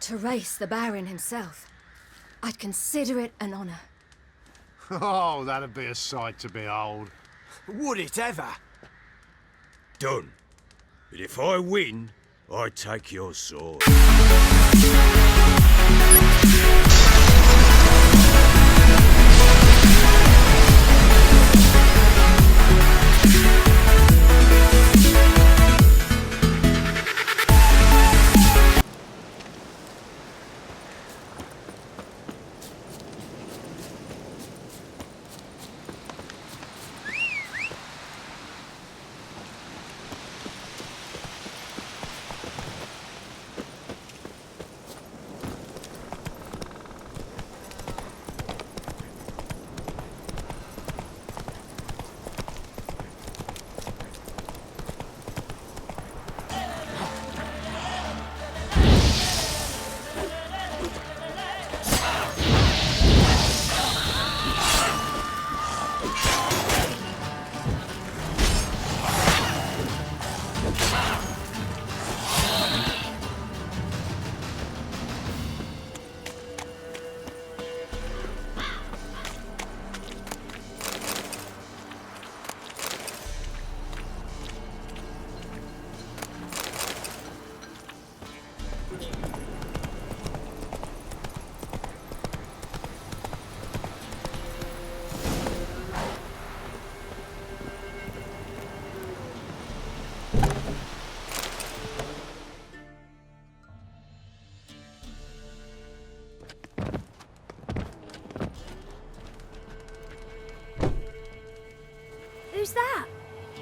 To race the Baron himself, I'd consider it an honor. Oh, that'd be a sight to behold. Would it ever? Done. But if I win, I take your sword. Who's that?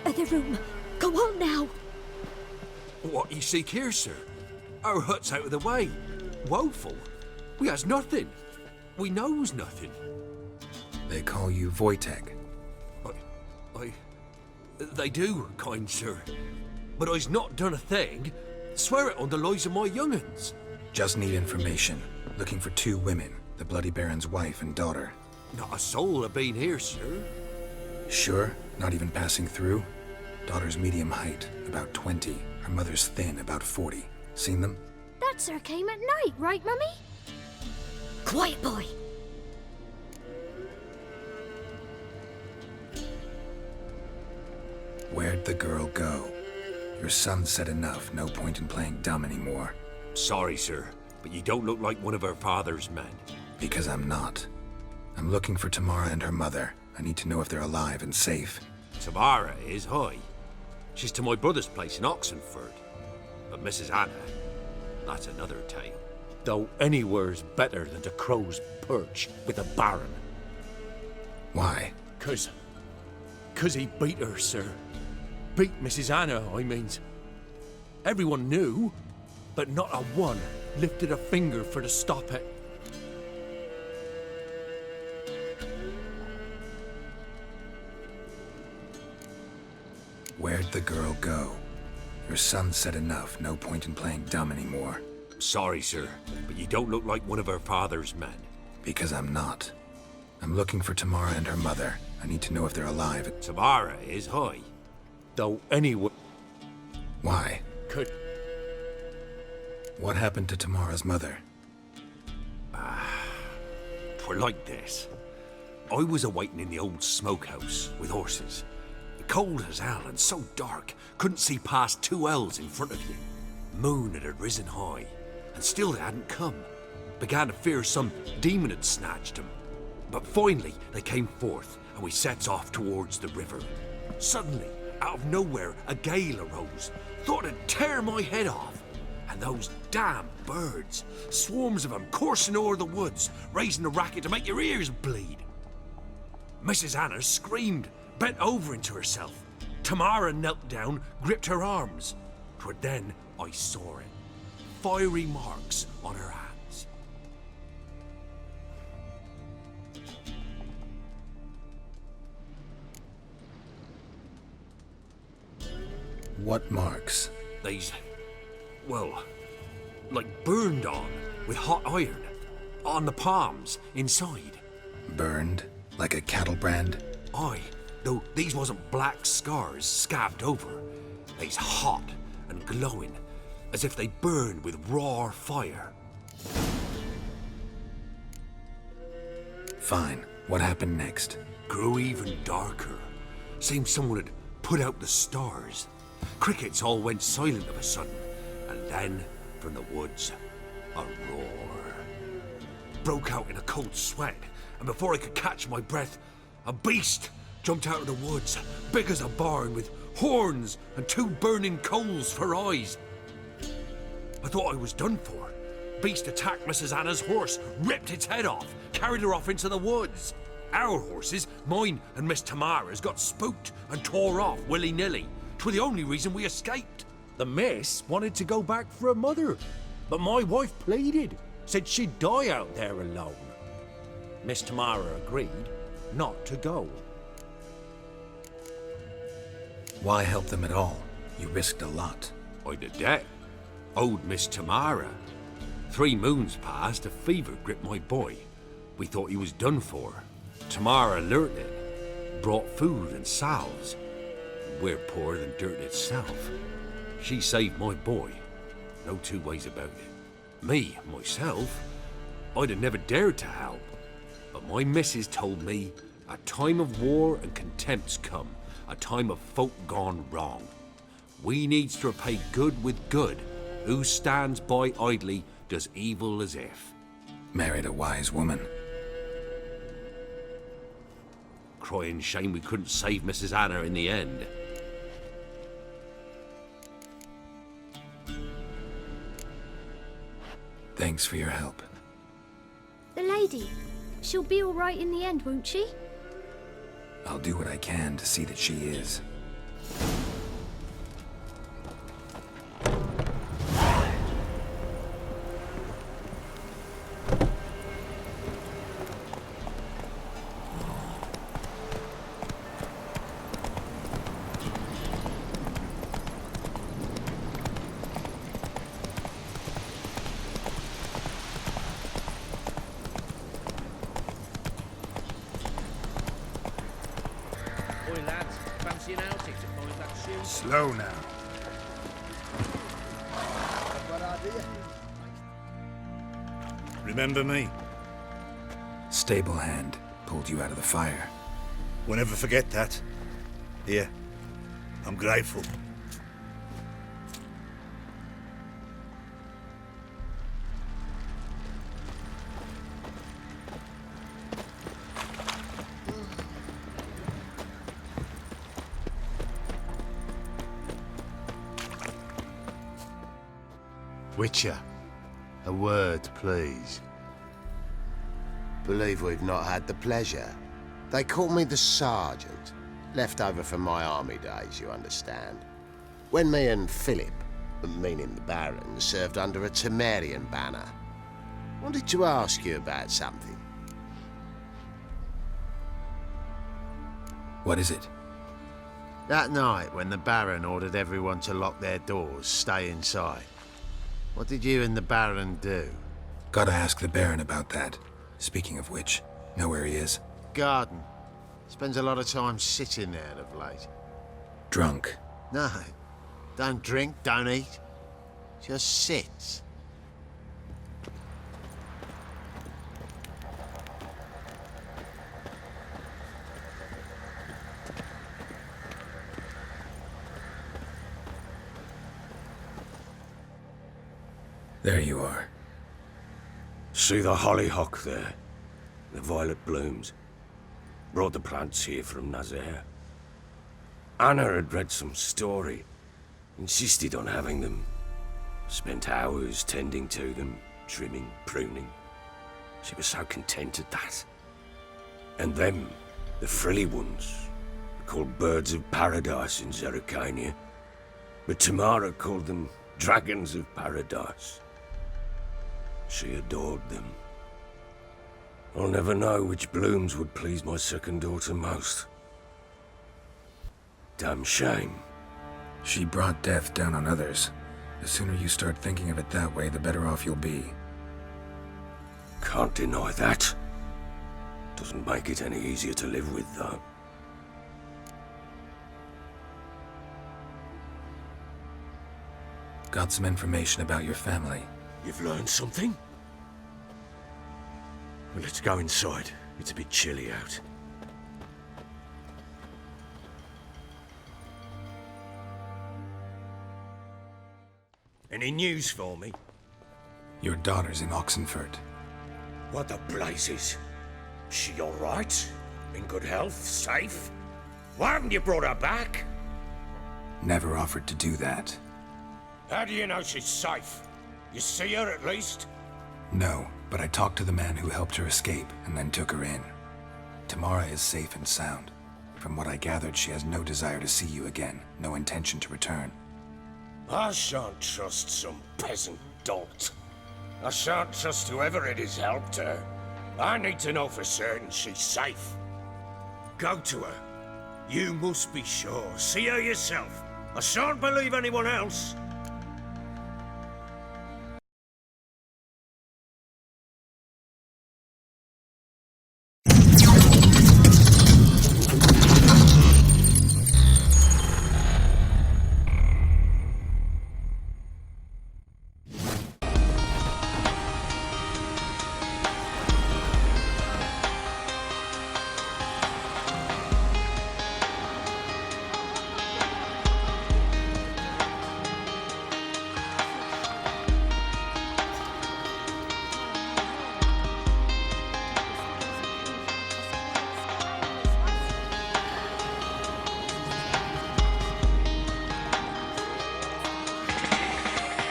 Other room. Go on now. What you seek here, sir? Our hut's out of the way. Woeful. We has nothing. We knows nothing. They call you Wojtek. They do, kind sir. But I's not done a thing. Swear it on the lives of my young'uns. Just need information. Looking for 2 women, the Bloody Baron's wife and daughter. Not a soul have been here, sir. Sure? Not even passing through? Daughter's medium height, about 20. Her mother's thin, about 40. Seen them? That sir came at night, right, Mummy? Quiet, boy. Where'd the girl go? Your son said enough, no point in playing dumb anymore. Sorry, sir, but you don't look like one of her father's men. Because I'm not. I'm looking for Tamara and her mother. I need to know if they're alive and safe. Tamara is, hi. She's to my brother's place in Oxenford. But Mrs. Anna, that's another tale. Though anywhere's better than the Crow's Perch with the Baron. Why? 'Cause he beat her, sir. Beat Mrs. Anna, I means. Everyone knew, but not a one lifted a finger for to stop it. Where'd the girl go? Your son said enough, no point in playing dumb anymore. Sorry, sir, but you don't look like one of her father's men. Because I'm not. I'm looking for Tamara and her mother. I need to know if they're alive. Tamara is, hi. Though anyway... Why? Could... What happened to Tamara's mother? Twere like this. I was awaiting in the old smokehouse with horses. Cold as hell and so dark, couldn't see past 2 ells in front of you. Moon had risen high, and still they hadn't come. Began to fear some demon had snatched them. But finally they came forth, and we sets off towards the river. Suddenly, out of nowhere, a gale arose. Thought it'd tear my head off. And those damn birds, swarms of them coursing o'er the woods, raising a racket to make your ears bleed. Mrs. Anna screamed, bent over into herself. Tamara knelt down, gripped her arms. 'Twere then I saw it. Fiery marks on her hands. What marks? They's, well, like burned on with hot iron. On the palms, inside. Burned? Like a cattle brand? Aye, though these wasn't black scars scabbed over. They's hot and glowing, as if they burned with raw fire. Fine. What happened next? Grew even darker. Seemed someone had put out the stars. Crickets all went silent of a sudden, and then, from the woods, a roar. Broke out in a cold sweat, and before I could catch my breath, a beast jumped out of the woods, big as a barn, with horns and 2 burning coals for eyes. I thought I was done for. Beast attacked Mrs. Anna's horse, ripped its head off, carried her off into the woods. Our horses, mine and Miss Tamara's, got spooked and tore off willy-nilly. 'Twere the only reason we escaped. The miss wanted to go back for her mother, but my wife pleaded, said she'd die out there alone. Miss Tamara agreed not to go. Why help them at all? You risked a lot. I'd a debt. Owed Miss Tamara. 3 moons passed, a fever gripped my boy. We thought he was done for. Tamara learnt it. Brought food and salves. We're poorer than dirt itself. She saved my boy. No 2 ways about it. Me, myself, I'd have never dared to help. But my missus told me a time of war and contempt's come. A time of folk gone wrong. We needs to repay good with good. Who stands by idly does evil as if. Married a wise woman. Crying shame we couldn't save Mrs. Anna in the end. Thanks for your help. The lady. She'll be all right in the end, won't she? I'll do what I can to see that she is. Slow now. Remember me? Stable hand pulled you out of the fire. We'll never forget that. Here, I'm grateful. Witcher, a word, please. Believe we've not had the pleasure. They call me the Sergeant. Left over from my army days, you understand. When me and Philip, meaning the Baron, served under a Temerian banner. Wanted to ask you about something. What is it? That night when the Baron ordered everyone to lock their doors, stay inside. What did you and the Baron do? Gotta ask the Baron about that. Speaking of which, know where he is? Garden. Spends a lot of time sitting there of late. Drunk. No. Don't drink, don't eat. Just sits. There you are. See the hollyhock there? The violet blooms. Brought the plants here from Nazaire. Anna had read some story. Insisted on having them. Spent hours tending to them, trimming, pruning. She was so content at that. And them, the frilly ones, called birds of paradise in Zerrikania. But Tamara called them dragons of paradise. She adored them. I'll never know which blooms would please my second daughter most. Damn shame. She brought death down on others. The sooner you start thinking of it that way, the better off you'll be. Can't deny that. Doesn't make it any easier to live with, though. Got some information about your family. You've learned something? Well, let's go inside. It's a bit chilly out. Any news for me? Your daughter's in Oxenfurt. What the blazes? She all right? In good health? Safe? Why haven't you brought her back? Never offered to do that. How do you know she's safe? You see her at least? No, but I talked to the man who helped her escape and then took her in. Tamara is safe and sound. From what I gathered, she has no desire to see you again, no intention to return. I shan't trust some peasant dolt. I shan't trust whoever it is helped her. I need to know for certain she's safe. Go to her. You must be sure. See her yourself. I shan't believe anyone else.